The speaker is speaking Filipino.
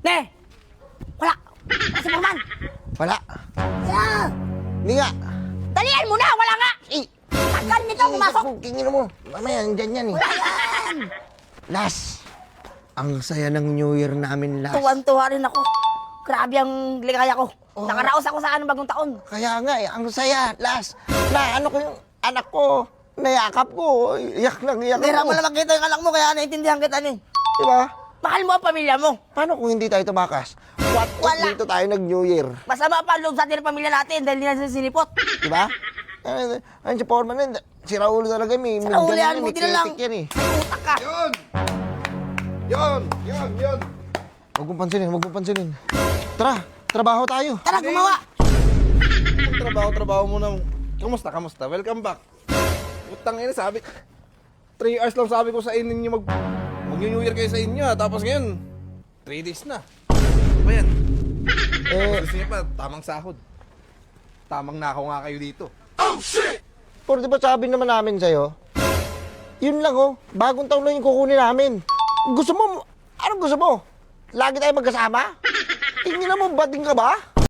Ne! Wala! Kasi Foreman! Wala. Yeah. Hindi nga. Dalian mo na! Wala nga! Eh! Tagal nito pumasok! Kingin mo. Mamaya, nandyan yan eh. Wala yan! Las! Ang saya ng New Year namin, Las. Tuwan-tuwa rin ako. Grabe ang ligaya ko. Nakaraos ako sa anong bagong taon. Kaya nga eh, ang saya, Las. Na ano ko yung anak ko, nayakap ko. Iyak lang, iyak Hindi ako. mo naman kita yung anak mo, kaya naintindihan kita ni. Diba? Mahal mo ang pamilya mo. Paano kung hindi tayo tumakas? What if Wala. dito tayo nag-New Year? Masama pa ang loob sa atin ng pamilya natin dahil hindi natin sinipot. Diba? Ano si Foreman na, si Raul talaga, may Naulihan ganyan, mo, may di na lang. kritik yan eh. Utak ka. Yun! Huwag mong pansinin, huwag mong pansinin. Tara, trabaho tayo. Tara, gumawa. Trabaho muna. Kamusta? Welcome back. Utang ina, sabi. 3 hours lang sabi ko sa inyo mag-New Year kayo sa inyo ha. Tapos ngayon, 3 days na. Ano ba yan? Gusto niyo pa, tamang sahod. Tamang nakaw nga kayo dito. Pero di ba sabi naman namin sa'yo, yun lang oh, bagong taon lang yung kukunin namin. Gusto mo, anong gusto mo? Lagi tayo magkasama? Tingnan mo, bading ka ba?